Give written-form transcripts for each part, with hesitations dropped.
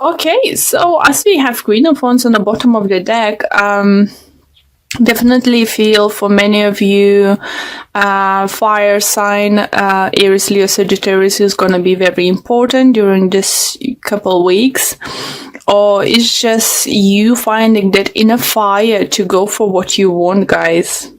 Okay, so as we have Queen of Wands on the bottom of the deck, definitely feel for many of you, fire sign, Aries, Leo, Sagittarius is going to be very important during this couple weeks. Or it's just you finding that inner fire to go for what you want, guys.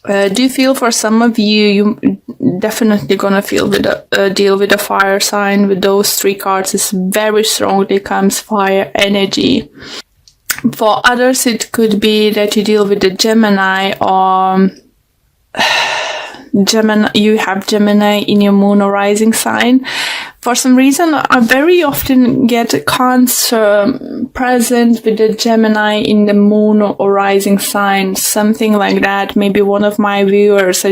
Do you feel for some of you, you definitely gonna feel with deal with a fire sign with those three cards. It's very strongly comes fire energy. For others, it could be that you deal with the Gemini or Gemini. You have Gemini in your moon or rising sign. For some reason, I very often get Cancer present with the Gemini in the moon or rising sign, something like that. Maybe one of my viewers,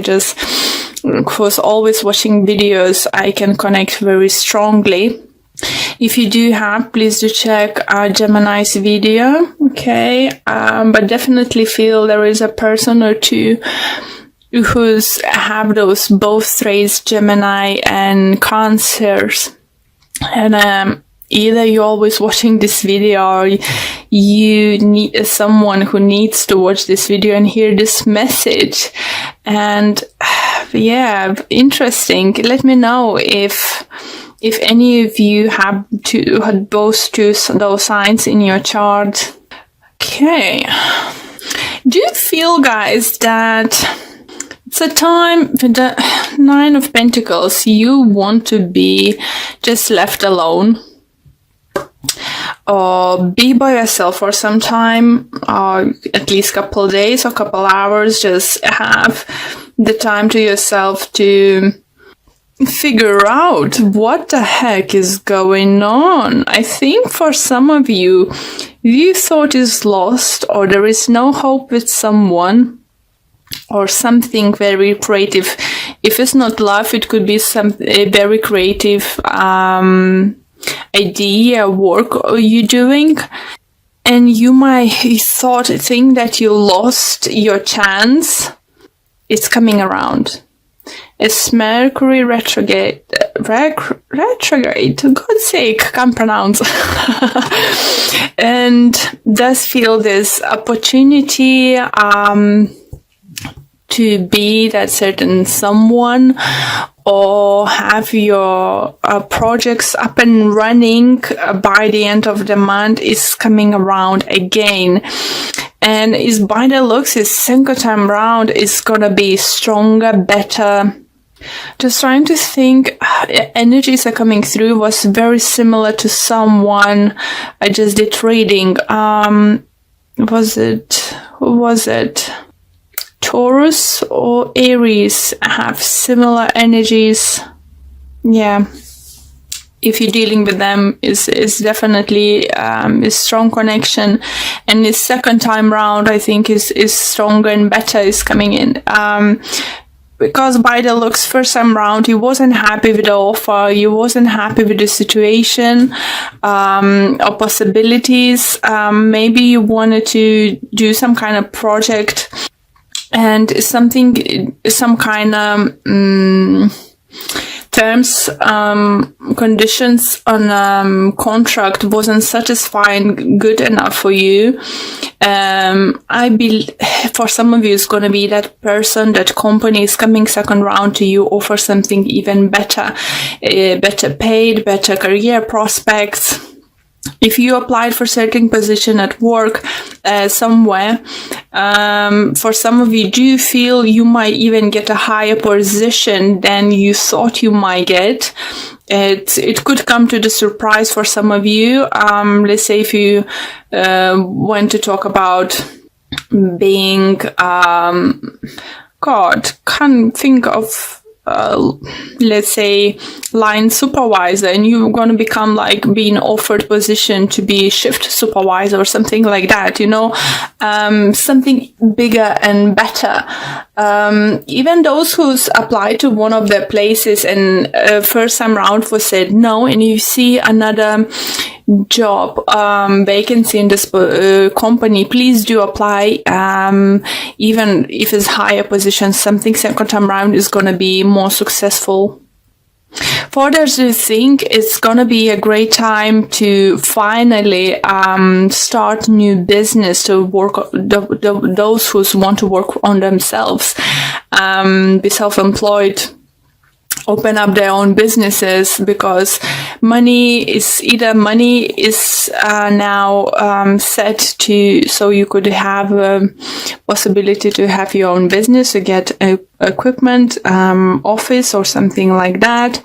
was always watching videos, I can connect very strongly. If you do have, please do check Gemini's video, okay? But definitely feel there is a person or two who's have those both traits, Gemini and Cancers. And either you're always watching this video or you need someone who needs to watch this video and hear this message. And yeah, interesting. Let me know if any of you had both those signs in your chart. Okay. Do you feel, guys, that it's a time with the Nine of Pentacles, you want to be just left alone? Or be by yourself for some time, or at least a couple of days or couple hours, just have the time to yourself to figure out what the heck is going on. I think for some of you, you thought is lost or there is no hope with someone or something very creative. If it's not love, it could be a very creative idea, work you're doing, and you might think that you lost your chance. It's coming around. It's Mercury retrograde. God's sake, can't pronounce. And does feel this opportunity to be that certain someone or have your projects up and running by the end of the month is coming around again. And is by the looks, his second time round is gonna be stronger, better. Just trying to think, energies are coming through was very similar to someone I just did reading. Was it Taurus or Aries have similar energies? Yeah. If you're dealing with them, is definitely a strong connection, and his second time round, I think, is stronger and better is coming in. Because by the looks, first time round, he wasn't happy with the offer, he wasn't happy with the situation, or possibilities. Maybe you wanted to do some kind of project, and some kind of terms, conditions on contract wasn't satisfying good enough for you. I believe for some of you it's going to be that person, that company is coming second round to you, offer something even better, better paid, better career prospects. If you applied for certain position at work somewhere, for some of you, do you feel you might even get a higher position than you thought you might get? It could come to the surprise for some of you. Let's say if you want to talk about being, can't think of, let's say, line supervisor, and you're going to become like being offered position to be shift supervisor or something like that, something bigger and better. Even those who's applied to one of the places and first time round was said no, and you see another job vacancy in this company, please do apply. Even if it's higher position, something second time round is going to be more successful. For others who think it's gonna be a great time to finally start new business, to work, those who want to work on themselves, be self-employed, open up their own businesses, because money is now set to, so you could have a possibility to have your own business, to get equipment, office or something like that.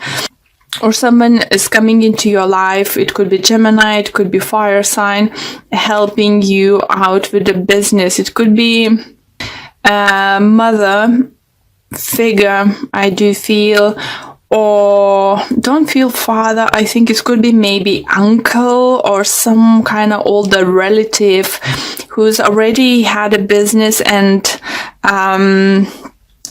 Or someone is coming into your life. It could be Gemini, it could be fire sign, helping you out with the business. It could be a mother figure, I do feel, or don't feel father. I think it could be maybe uncle or some kind of older relative who's already had a business and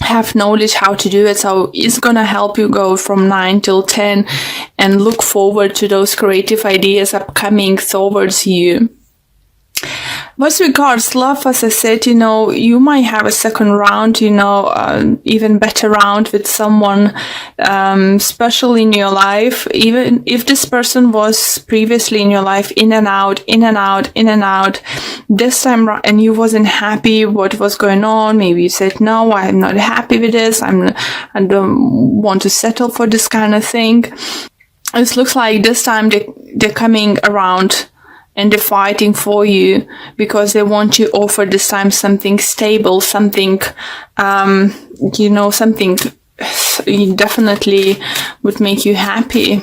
have knowledge how to do it. So it's gonna help you go from 9 till 10 and look forward to those creative ideas upcoming towards you. With regards love, as I said, you might have a second round, even better round with someone special in your life. Even if this person was previously in your life, in and out, this time and you wasn't happy what was going on. Maybe you said, no, I'm not happy with this. I don't want to settle for this kind of thing. It looks like this time they're coming around and they're fighting for you, because they want to offer this time something stable, something, something definitely would make you happy.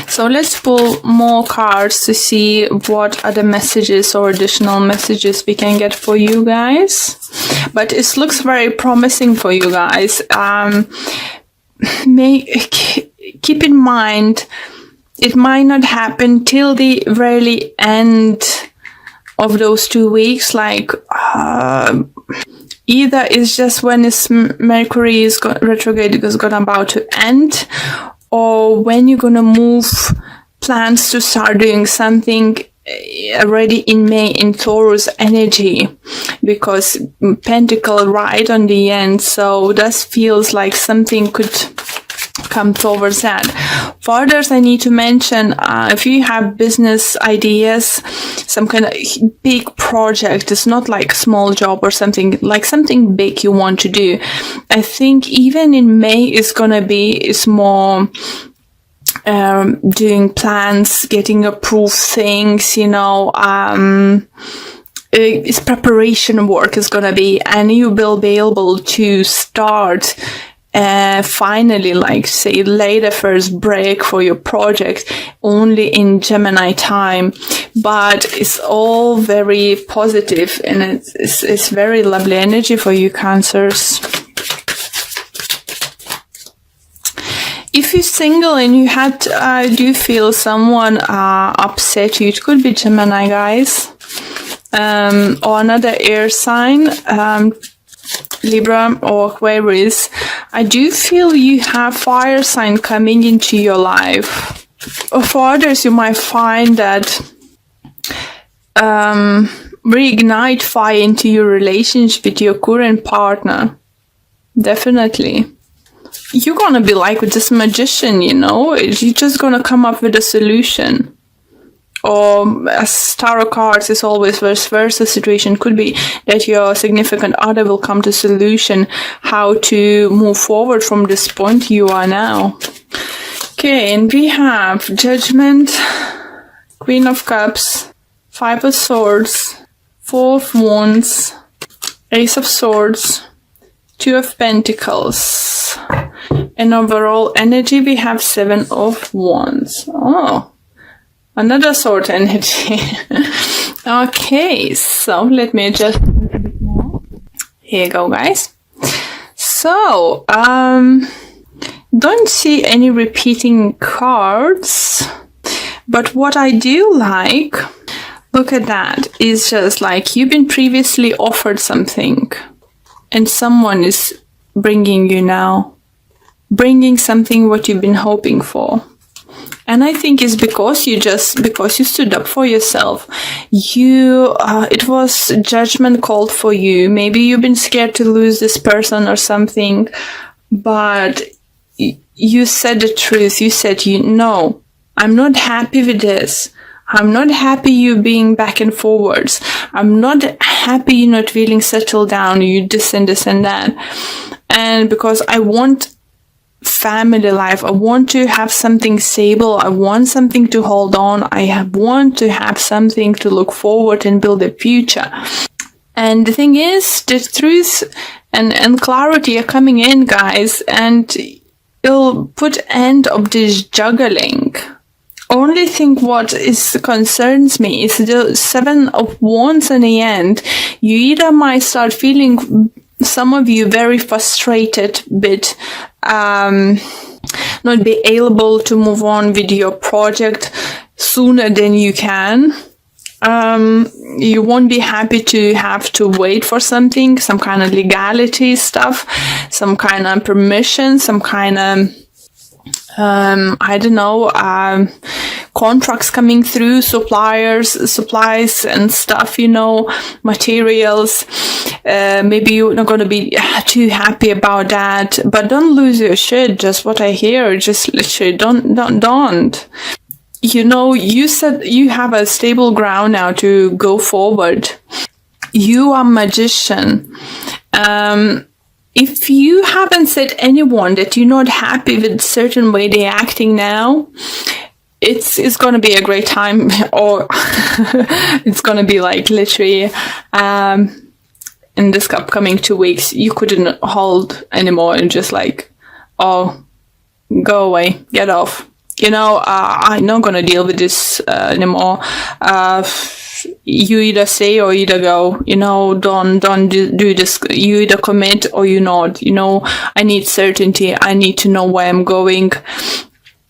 So let's pull more cards to see what other messages or additional messages we can get for you guys. But it looks very promising for you guys. Keep in mind, it might not happen till the very end of those 2 weeks. Like either it's just when Mercury is retrograde is gonna about to end, or when you're gonna move plans to start doing something already in May in Taurus energy, because Pentacle right on the end. So that feels like something could come towards that. For others, I need to mention, if you have business ideas, some kind of big project, it's not like a small job or something, like something big you want to do. I think even in May it's more doing plans, getting approved things, it's preparation work is gonna be, and you will be able to start finally, like say, lay the first break for your project only in Gemini time. But it's all very positive, and it's very lovely energy for you, Cancers. If you're single and you do feel someone upset you, it could be Gemini, guys, or another air sign, Libra or Aquarius. I do feel you have fire sign coming into your life. Or for others, you might find that reignite fire into your relationship with your current partner. Definitely. You're gonna be like with this magician, you're just gonna come up with a solution. Or as tarot cards is always vice versa situation, could be that your significant other will come to solution how to move forward from this point you are now. Okay, and we have Judgment, Queen of Cups, 5 of Swords, 4 of Wands, Ace of Swords, 2 of Pentacles. And overall energy we have 7 of Wands. Oh, another sword energy. Okay, so let me adjust a little bit more. Here you go, guys. So, don't see any repeating cards, but what I do like, look at that, is just like you've been previously offered something and someone is bringing you now, bringing something what you've been hoping for. And I think it's because you stood up for yourself. It was judgment called for you. Maybe you've been scared to lose this person or something, but you said the truth. You said, no, I'm not happy with this. I'm not happy you being back and forwards. I'm not happy you not feeling settled down. You this and that. And because I want family life, I want to have something stable. I want something to hold on. Want to have something to look forward and build a future. And the thing is, the truth and clarity are coming in, guys, and it'll put end of this juggling. Only thing what concerns me is the 7 of Wands in the end. You either might start feeling, some of you, very frustrated, but not be able to move on with your project sooner than you can. You won't be happy to have to wait for something, some kind of legality stuff, some kind of permission, some kind of I don't know, contracts coming through, supplies and stuff, materials. Maybe you're not going to be too happy about that, but don't lose your shit. Just what I hear, just literally don't. You said you have a stable ground now to go forward. You are magician. If you haven't said anyone that you're not happy with certain way they're acting now, it's going to be a great time, or it's going to be like literally in this upcoming 2 weeks, you couldn't hold anymore and just like, oh, go away, get off. I'm not going to deal with this anymore. You either say or either go, don't do this. You either commit or you not, I need certainty. I need to know where I'm going.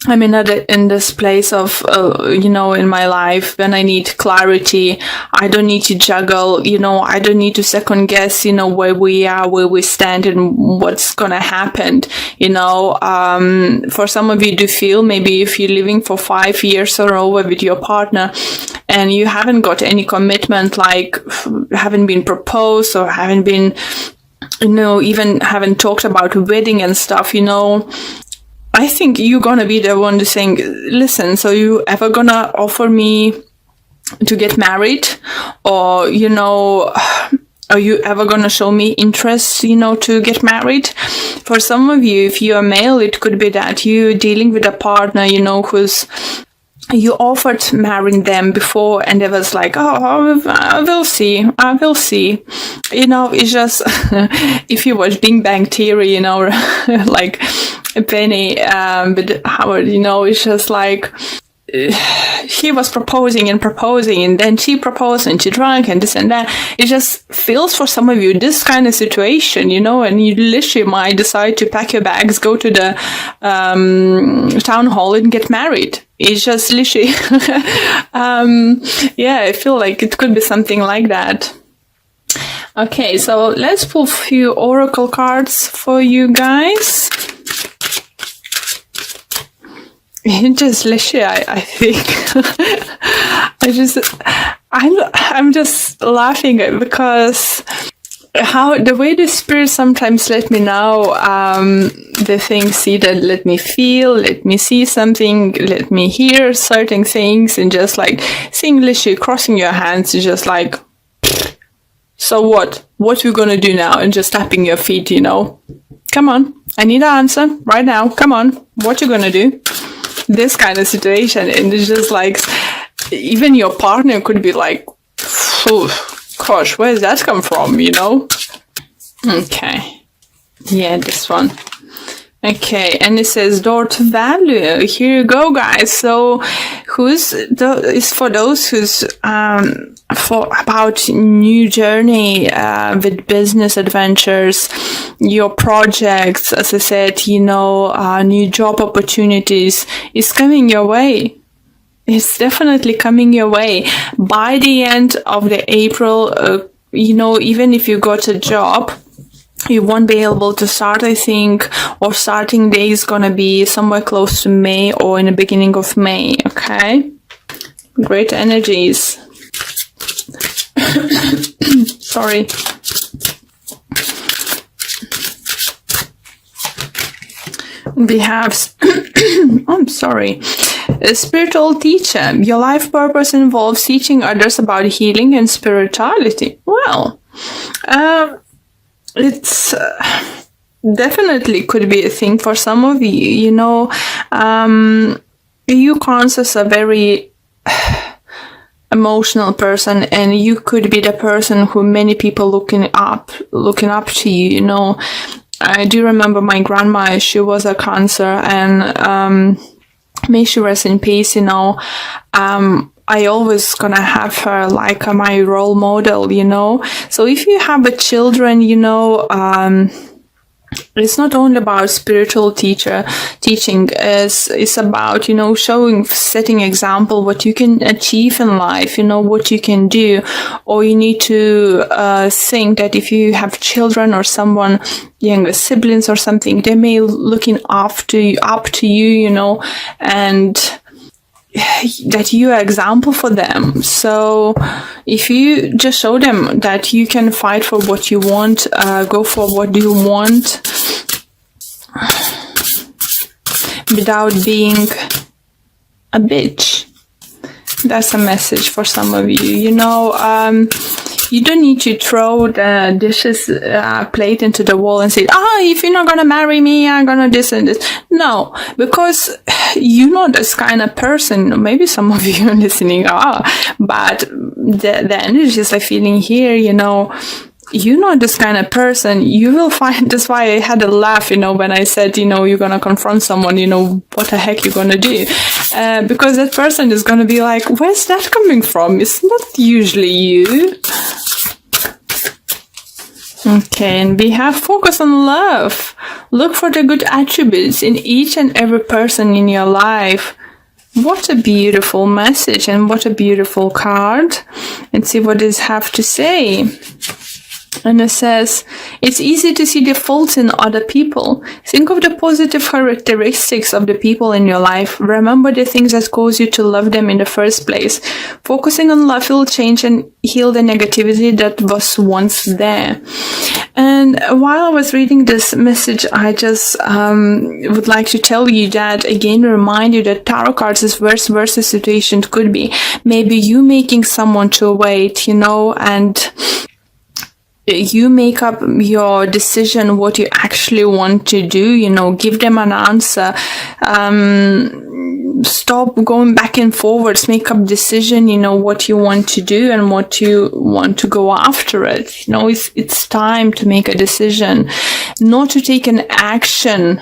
I'm in this place of, in my life when I need clarity. I don't need to juggle, I don't need to second guess, where we are, where we stand and what's going to happen. For some of you to feel, maybe if you're living for 5 years or over with your partner and you haven't got any commitment, like haven't been proposed or haven't been, even haven't talked about wedding and stuff, I think you're gonna be the one saying, listen, so you ever gonna offer me to get married? Or, are you ever gonna show me interest, to get married? For some of you, if you're a male, it could be that you're dealing with a partner, who's, you offered marrying them before and it was like, oh, I will see. It's just, if you watch Big Bang Theory, like Penny, but Howard, it's just like, he was proposing and then she proposed and she drank and this and that. It just feels for some of you this kind of situation, and you literally might decide to pack your bags, go to the town hall and get married. It's just literally, I feel like it could be something like that. Okay, so let's pull a few oracle cards for you guys. It just literally, I think, I'm just laughing because the way the spirit sometimes let me know the things, see that, let me feel, let me see something, let me hear certain things, and just like seeing literally crossing your hands is just like, so what we gonna do now? And just tapping your feet, come on, I need an answer right now, come on, what you gonna do? This kind of situation. And it's just like, even your partner could be like, gosh, where does that come from, Okay. Yeah, this one. Okay, and it says door to value. Here you go, guys. So is for those who's about new journey with business adventures, your projects, as I said, new job opportunities is coming your way. It's definitely coming your way. By the end of the April, even if you got a job, you won't be able to start, I think, or starting day is gonna be somewhere close to May or in the beginning of May, okay? Great energies. Sorry. We have, I'm sorry, a spiritual teacher. Your life purpose involves teaching others about healing and spirituality. Well, it's definitely could be a thing for some of you. You know, you Cancers are very emotional person, and you could be the person who many people looking up to you. You know, I do remember my grandma. She was a Cancer, and may she rest in peace. You know, I always gonna have her like my role model. You know, so if you have a children, you know, it's not only about spiritual teaching. It's about, you know, setting example what you can achieve in life, you know, what you can do. Or you need to think that if you have children or someone, younger siblings or something, they may looking up to you, you know, and that you are example for them. So if you just show them that you can fight for what you want, go for what you want without being a bitch. That's a message for some of you. You know, you don't need to throw the dishes plate into the wall and say, if you're not gonna marry me, I'm gonna this and this. No, because you're not this kind of person. Maybe some of you listening are, but the energies I'm feeling here, you know, you're not this kind of person. You will find, that's why I had a laugh, you know, when I said, you know, you're gonna confront someone, you know, what the heck you're gonna do? Because that person is gonna be like, where's that coming from? It's not usually you. Okay, and we have focus on love. Look for the good attributes in each and every person in your life. What a beautiful message, and what a beautiful card. Let's see what it have to say. And it says, it's easy to see the faults in other people. Think of the positive characteristics of the people in your life. Remember the things that cause you to love them in the first place. Focusing on love will change and heal the negativity that was once there. And while I was reading this message, I just would like to tell you that, again, remind you that tarot cards is vice versa situation could be. Maybe you making someone to wait, you know, and you make up your decision what you actually want to do, you know, give them an answer, stop going back and forwards, make up decision, you know, what you want to do and what you want to go after it. You know, it's time to make a decision, not to take an action,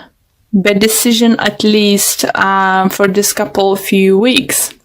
but decision at least for this few weeks.